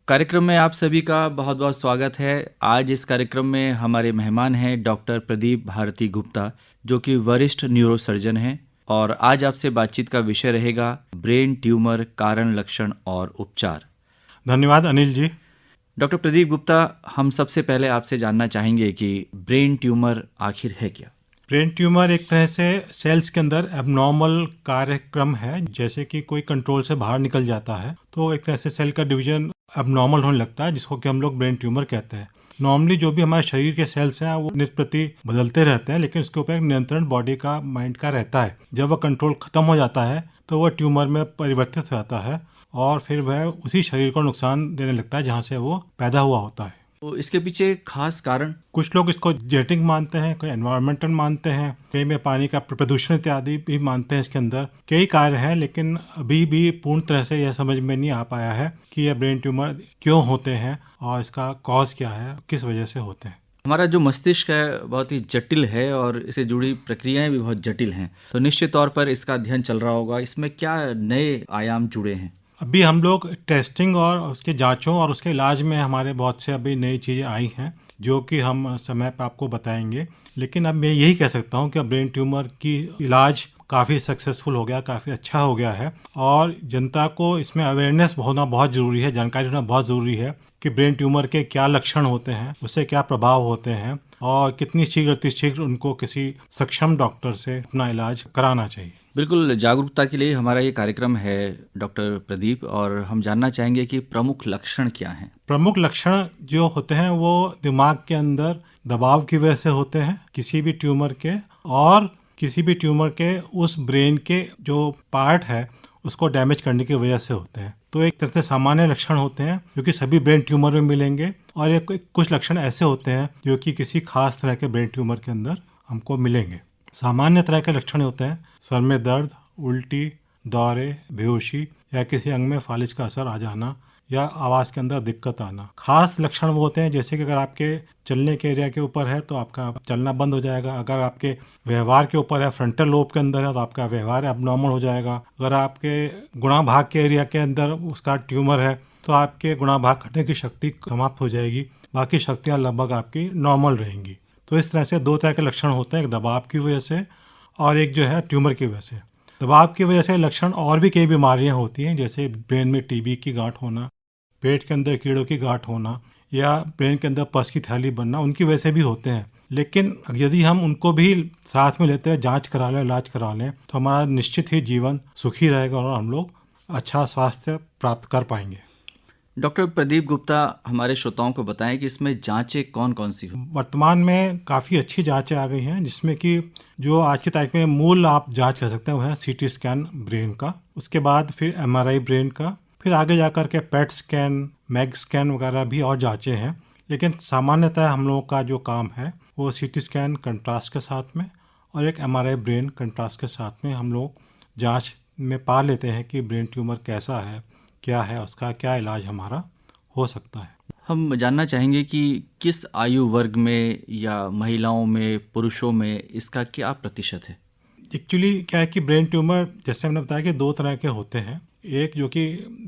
कार्यक्रम में आप सभी का बहुत बहुत स्वागत है। आज इस कार्यक्रम में हमारे मेहमान हैं डॉक्टर प्रदीप भारती गुप्ता, जो कि वरिष्ठ न्यूरोसर्जन हैं, और आज आपसे बातचीत का विषय रहेगा ब्रेन ट्यूमर, कारण, लक्षण और उपचार। धन्यवाद अनिल जी। डॉक्टर प्रदीप गुप्ता, हम सबसे पहले आपसे जानना चाहेंगे कि ब्रेन ट्यूमर आखिर है क्या? ब्रेन ट्यूमर एक तरह से सेल्स के अंदर एबनॉर्मल कार्यक्रम है। जैसे कि कोई कंट्रोल से बाहर निकल जाता है तो एक तरह से सेल का डिवीजन एबनॉर्मल होने लगता है, जिसको कि हम लोग ब्रेन ट्यूमर कहते हैं। नॉर्मली जो भी हमारे शरीर के सेल्स हैं वो नित्य प्रति बदलते रहते हैं, लेकिन उसके ऊपर एक नियंत्रण बॉडी का, माइंड का रहता है। जब वह कंट्रोल खत्म हो जाता है तो वह ट्यूमर में परिवर्तित हो जाता है और फिर वह उसी शरीर को नुकसान देने लगता है जहाँ से वो पैदा हुआ होता है। तो इसके पीछे खास कारण? कुछ लोग इसको जेनेटिक मानते हैं, कोई एनवायरमेंटल मानते हैं, कई में पानी का प्रदूषण इत्यादि भी मानते हैं। इसके अंदर कई कार्य हैं, लेकिन अभी भी पूर्ण तरह से यह समझ में नहीं आ पाया है कि यह ब्रेन ट्यूमर क्यों होते हैं और इसका कॉज क्या है, किस वजह से होते हैं। हमारा जो मस्तिष्क है बहुत ही जटिल है और इससे जुड़ी प्रक्रियाएं भी बहुत जटिल हैं, तो निश्चित तौर पर इसका अध्ययन चल रहा होगा। इसमें क्या नए आयाम जुड़े हैं? अभी हम लोग टेस्टिंग और उसके जांचों और उसके इलाज में हमारे बहुत से अभी नई चीज़ें आई हैं, जो कि हम समय पर आपको बताएंगे। लेकिन अब मैं यही कह सकता हूँ कि अब ब्रेन ट्यूमर की इलाज काफ़ी सक्सेसफुल हो गया, काफ़ी अच्छा हो गया है और जनता को इसमें अवेयरनेस होना बहुत ज़रूरी है, जानकारी होना बहुत ज़रूरी है कि ब्रेन ट्यूमर के क्या लक्षण होते हैं, उससे क्या प्रभाव होते हैं और कितनी शीघ्र अतिशीघ्र उनको किसी सक्षम डॉक्टर से अपना इलाज कराना चाहिए। बिल्कुल, जागरूकता के लिए हमारा ये कार्यक्रम है डॉक्टर प्रदीप, और हम जानना चाहेंगे कि प्रमुख लक्षण क्या हैं। प्रमुख लक्षण जो होते हैं वो दिमाग के अंदर दबाव की वजह से होते हैं, किसी भी ट्यूमर के, और किसी भी ट्यूमर के उस ब्रेन के जो पार्ट है उसको डैमेज करने की वजह से होते हैं। तो एक तरह से सामान्य लक्षण होते हैं जो कि सभी ब्रेन ट्यूमर में मिलेंगे, और एक कुछ लक्षण ऐसे होते हैं जो कि किसी खास तरह के ब्रेन ट्यूमर के अंदर हमको मिलेंगे। सामान्य तरह के लक्षण होते हैं सर में दर्द, उल्टी, दौरे, बेहोशी या किसी अंग में फालिज का असर आ जाना या आवाज़ के अंदर दिक्कत आना। खास लक्षण वो होते हैं जैसे कि अगर आपके चलने के एरिया के ऊपर है तो आपका चलना बंद हो जाएगा, अगर आपके व्यवहार के ऊपर है, फ्रंटल लोब के अंदर है, तो आपका व्यवहार एबनॉर्मल हो जाएगा, अगर आपके गुणा भाग के एरिया के अंदर उसका ट्यूमर है तो आपके गुणा भाग करने की शक्ति समाप्त हो जाएगी, बाकी शक्तियाँ लगभग आपकी नॉर्मल रहेंगी। तो इस तरह से दो तरह के लक्षण होते हैं, एक दबाव की वजह से और एक जो है ट्यूमर की वजह से। दबाव की वजह से लक्षण और भी कई बीमारियां होती हैं, जैसे ब्रेन में टीबी की गांठ होना, पेट के अंदर कीड़ों की गांठ होना या ब्रेन के अंदर पस की थैली बनना, उनकी वजह से भी होते हैं। लेकिन यदि हम उनको भी साथ में लेते हैं, जांच करा लें, इलाज करा लें, तो हमारा निश्चित ही जीवन सुखी रहेगा और हम लोग अच्छा स्वास्थ्य प्राप्त कर पाएंगे। डॉक्टर प्रदीप गुप्ता, हमारे श्रोताओं को बताएं कि इसमें जांचें कौन कौन सी हो? वर्तमान में काफ़ी अच्छी जांचें आ गई हैं, जिसमें कि जो आज की तारीख में मूल आप जांच कर सकते हैं वो है सीटी स्कैन ब्रेन का, उसके बाद फिर एमआरआई ब्रेन का, फिर आगे जाकर के पेट स्कैन, मैग स्कैन वगैरह भी और जांचें हैं। लेकिन सामान्यतः हम लोगों का जो काम है वो सीटी स्कैन कंट्रास्ट के साथ में और एक एमआरआई ब्रेन कंट्रास्ट के साथ में हम लोग जाँच में पा लेते हैं कि ब्रेन ट्यूमर कैसा है, क्या है, उसका क्या इलाज हमारा हो सकता है। हम जानना चाहेंगे कि किस आयु वर्ग में या महिलाओं में, पुरुषों में इसका क्या प्रतिशत है? एक्चुअली क्या है कि ब्रेन ट्यूमर जैसे हमने बताया कि दो तरह के होते हैं, एक जो कि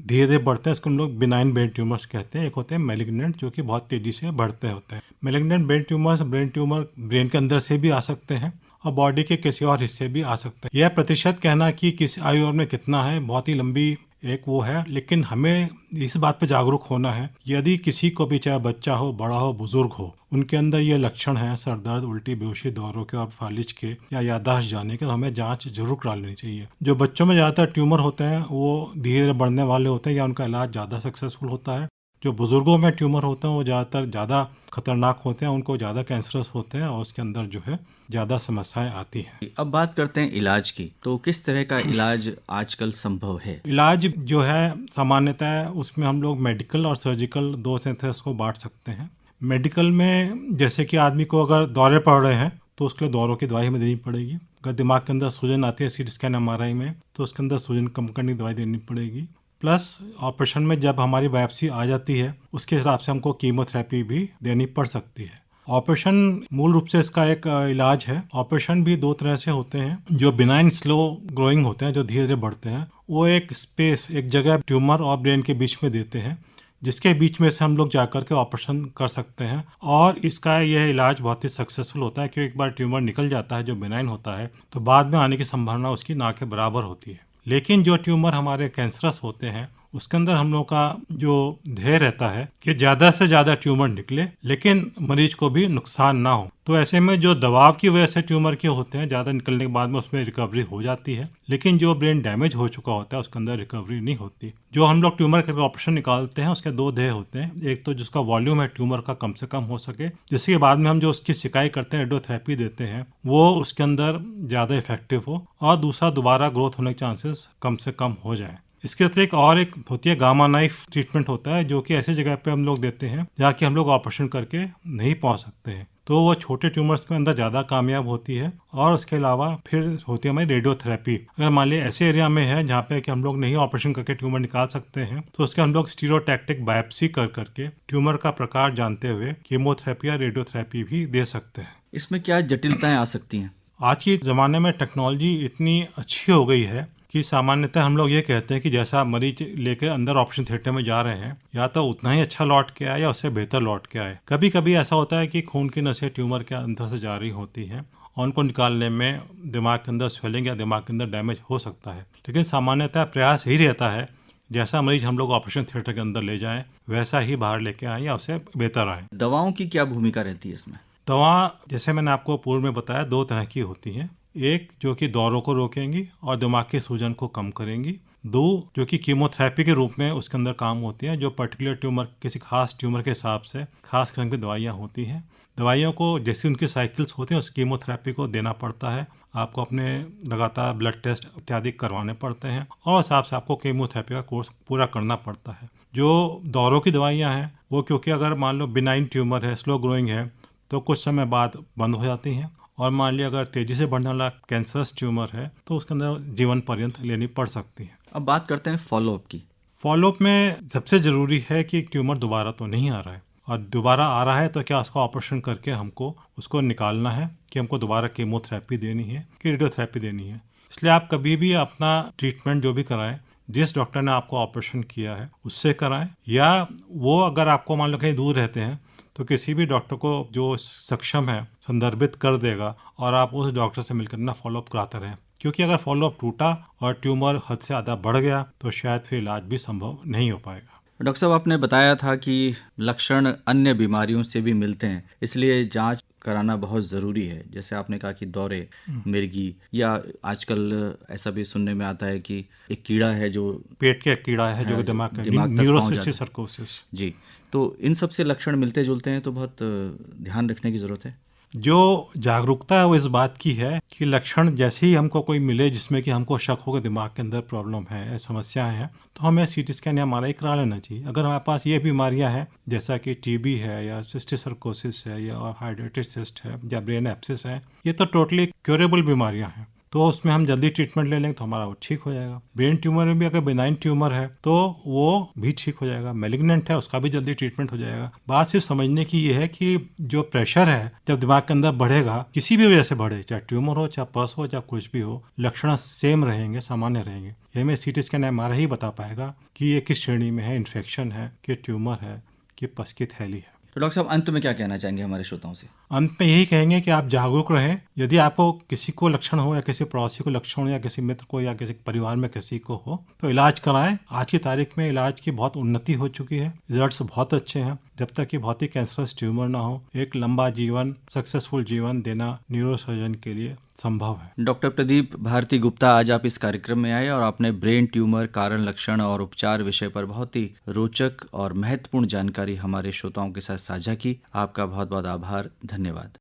धीरे धीरे बढ़ते हैं, इसको हम लोग बिनाइन ब्रेन ट्यूमर्स कहते हैं, एक होते हैं मैलिग्नेंट जो कि बहुत तेजी से बढ़ते होते हैं। मैलिग्नेंट ब्रेन ट्यूमर ब्रेन के अंदर से भी आ सकते हैं और बॉडी के किसी और हिस्से भी आ सकते हैं। यह प्रतिशत कहना कि किस आयु वर्ग में कितना है बहुत ही लंबी एक वो है, लेकिन हमें इस बात पे जागरूक होना है, यदि किसी को भी, चाहे बच्चा हो, बड़ा हो, बुजुर्ग हो, उनके अंदर ये लक्षण है सर दर्द, उल्टी, बेहोशी, दौरों के और फालिज के या याददाश्त जाने के, तो हमें जांच जरूर करा लेनी चाहिए। जो बच्चों में ज़्यादातर ट्यूमर होते हैं वो धीरे धीरे बढ़ने वाले होते हैं या उनका इलाज ज़्यादा सक्सेसफुल होता है। जो बुजुर्गों में ट्यूमर होते हैं वो ज़्यादातर ज़्यादा खतरनाक होते हैं, उनको ज़्यादा कैंसरस होते हैं और उसके अंदर जो है ज़्यादा समस्याएं आती हैं। अब बात करते हैं इलाज की, तो किस तरह का इलाज आजकल संभव है? इलाज जो है सामान्यतः उसमें हम लोग मेडिकल और सर्जिकल दो से उसको बांट सकते हैं। मेडिकल में जैसे कि आदमी को अगर दौरे पड़ रहे हैं तो उसके लिए दौरों की दवाई हमें देनी पड़ेगी। अगर दिमाग के अंदर सूजन आती है सीटी स्कैन एमआरआई में तो उसके अंदर सूजन कम करने की दवाई देनी पड़ेगी। प्लस ऑपरेशन में जब हमारी बायोप्सी आ जाती है उसके हिसाब से हमको कीमोथेरेपी भी देनी पड़ सकती है। ऑपरेशन मूल रूप से इसका एक इलाज है। ऑपरेशन भी दो तरह से होते हैं, जो बिनाइन स्लो ग्रोइंग होते हैं, जो धीरे धीरे बढ़ते हैं, वो एक स्पेस, एक जगह ट्यूमर और ब्रेन के बीच में देते हैं जिसके बीच में से हम लोग जाकर के ऑपरेशन कर सकते हैं। और इसका यह इलाज बहुत ही सक्सेसफुल होता है, क्योंकि एक बार ट्यूमर निकल जाता है जो बेनाइन होता है तो बाद में आने की संभावना उसकी ना के बराबर होती है। लेकिन जो ट्यूमर हमारे कैंसरस होते हैं उसके अंदर हम लोग का जो ध्येय रहता है कि ज़्यादा से ज़्यादा ट्यूमर निकले लेकिन मरीज को भी नुकसान ना हो। तो ऐसे में जो दबाव की वजह से ट्यूमर के होते हैं, ज़्यादा निकलने के बाद में उसमें रिकवरी हो जाती है, लेकिन जो ब्रेन डैमेज हो चुका होता है उसके अंदर रिकवरी नहीं होती। जो हम लोग ट्यूमर के ऑपरेशन निकालते हैं उसके दो ध्येय होते हैं। एक तो जिसका वॉल्यूम है ट्यूमर का कम से कम हो सके, जिसके बाद में हम जो उसकी सिकाई करते हैं, रेडियोथेरेपी देते हैं, वो उसके अंदर ज़्यादा इफेक्टिव हो, और दूसरा दोबारा ग्रोथ होने के चांसेस कम से कम हो जाए। इसके अतिरिक्त और एक होती है गामा नाइफ ट्रीटमेंट होता है, जो कि ऐसी जगह पे हम लोग देते हैं जहाँ कि हम लोग ऑपरेशन करके नहीं पहुँच सकते हैं। तो वो छोटे ट्यूमर्स के अंदर ज़्यादा कामयाब होती है। और उसके अलावा फिर होती है हमारी रेडियोथेरेपी। अगर मान लिया ऐसे एरिया में है जहाँ पे कि हम लोग नहीं ऑपरेशन करके ट्यूमर निकाल सकते हैं, तो उसके हम लोग स्टीरियोटैक्टिक बायोप्सी कर करके ट्यूमर का प्रकार जानते हुए कीमोथेरेपी या रेडियोथेरेपी भी दे सकते हैं। इसमें क्या जटिलताएं आ सकती हैं? आज के ज़माने में टेक्नोलॉजी इतनी अच्छी हो गई है कि सामान्यतः हम लोग ये कहते हैं कि जैसा मरीज लेके अंदर ऑपरेशन थिएटर में जा रहे हैं, या तो उतना ही अच्छा लौट के आए या उससे बेहतर लौट के आए। कभी कभी ऐसा होता है कि खून की नसें ट्यूमर के अंदर से जा रही होती हैं और उनको निकालने में दिमाग के अंदर स्वेलिंग या दिमाग के अंदर डैमेज हो सकता है। लेकिन सामान्यतः प्रयास यही रहता है जैसा मरीज हम लोग ऑपरेशन थिएटर के अंदर ले जाएं वैसा ही बाहर लेके आए या उससे बेहतर आए। दवाओं की क्या भूमिका रहती है इसमें? दवा जैसे मैंने आपको पूर्व में बताया दो तरह की होती हैं। एक जो कि दौरों को रोकेंगी और दिमाग के सूजन को कम करेंगी। दो जो कि कीमोथेरेपी के रूप में उसके अंदर काम होती हैं, जो पर्टिकुलर ट्यूमर, किसी खास ट्यूमर के हिसाब से खास किस्म की दवाइयाँ होती हैं। दवाइयों को जैसे उनकी साइकिल्स होती हैं उस कीमोथेरेपी को देना पड़ता है। आपको अपने लगातार ब्लड टेस्ट इत्यादि करवाने पड़ते हैं और हिसाब से आपको कीमोथेरेपी का कोर्स पूरा करना पड़ता है। जो दौरों की दवाइयाँ हैं वो क्योंकि अगर मान लो बिनाइन ट्यूमर है, स्लो ग्रोइंग है, तो कुछ समय बाद बंद हो जाती हैं। और मान लिया अगर तेजी से बढ़ने वाला कैंसरस ट्यूमर है तो उसके अंदर जीवन पर्यंत लेनी पड़ सकती है। अब बात करते हैं फॉलोअप की। फॉलोअप में सबसे ज़रूरी है कि ट्यूमर दोबारा तो नहीं आ रहा है, और दोबारा आ रहा है तो क्या उसका ऑपरेशन करके हमको उसको निकालना है, कि हमको दोबारा कीमोथेरेपी देनी है कि रेडियोथेरेपी देनी है। इसलिए आप कभी भी अपना ट्रीटमेंट जो भी कराएं जिस डॉक्टर ने आपको ऑपरेशन किया है उससे कराएं, या वो अगर आपको मान लो कहीं दूर रहते हैं तो किसी भी डॉक्टर को जो सक्षम है संदर्भित कर देगा और आप उस डॉक्टर से मिलकर ना फॉलोअप कराते रहें। क्योंकि अगर फॉलोअप टूटा और ट्यूमर हद से ज़्यादा बढ़ गया तो शायद फिर इलाज भी संभव नहीं हो पाएगा। डॉक्टर साहब, आपने बताया था कि लक्षण अन्य बीमारियों से भी मिलते हैं, इसलिए जांच कराना बहुत ज़रूरी है। जैसे आपने कहा कि दौरे, मिर्गी, या आजकल ऐसा भी सुनने में आता है कि एक कीड़ा है जो पेट के कीड़ा है जो दिमाग तक पहुंच न्यूरोसिस्टिक सर्कोसिस। जी, तो इन सब से लक्षण मिलते जुलते हैं तो बहुत ध्यान रखने की ज़रूरत है। जो जागरूकता है वो इस बात की है कि लक्षण जैसे ही हमको कोई मिले जिसमें कि हमको शक हो कि दिमाग के अंदर प्रॉब्लम है, समस्याएं हैं, तो हमें सीटी स्कैन या MRI करा लेना चाहिए। अगर हमारे पास ये बीमारियां हैं जैसा कि TB है या सिस्टिक सर्कोसिस है या हाइड्रेटेड सिस्ट है या ब्रेन एब्सिस है, ये तो टोटली क्योरेबल बीमारियां हैं, तो उसमें हम जल्दी ट्रीटमेंट ले लेंगे तो हमारा वो ठीक हो जाएगा। ब्रेन ट्यूमर में भी अगर बेनाइन ट्यूमर है तो वो भी ठीक हो जाएगा। मैलिग्नेंट है उसका भी जल्दी ट्रीटमेंट हो जाएगा। बात सिर्फ समझने की ये है कि जो प्रेशर है जब दिमाग के अंदर बढ़ेगा, किसी भी वजह से बढ़े, चाहे ट्यूमर हो, चाहे पस हो, चाहे कुछ भी हो, लक्षण सेम रहेंगे, सामान्य रहेंगे। ये हमें CT स्कैन MRI ही बता पाएगा कि ये किस श्रेणी में है, इन्फेक्शन है कि ट्यूमर है कि पस की थैली है। तो डॉक्टर साहब, अंत में क्या कहना चाहेंगे हमारे श्रोताओं से? अंत में यही कहेंगे कि आप जागरूक रहें। यदि आपको किसी को लक्षण हो या किसी पड़ोसी को लक्षण हो या किसी मित्र को या किसी परिवार में किसी को हो तो इलाज कराएं। आज की तारीख में इलाज की बहुत उन्नति हो चुकी है, रिजल्ट्स बहुत अच्छे हैं। जब तक कि बहुत ही कैंसरस ट्यूमर ना हो, एक लंबा जीवन, सक्सेसफुल जीवन देना न्यूरोसर्जन के लिए संभव है। डॉक्टर प्रदीप भारती गुप्ता, आज आप इस कार्यक्रम में आए और आपने ब्रेन ट्यूमर, कारण, लक्षण और उपचार विषय पर बहुत ही रोचक और महत्वपूर्ण जानकारी हमारे श्रोताओं के साथ साझा की। आपका बहुत बहुत आभार, धन्यवाद।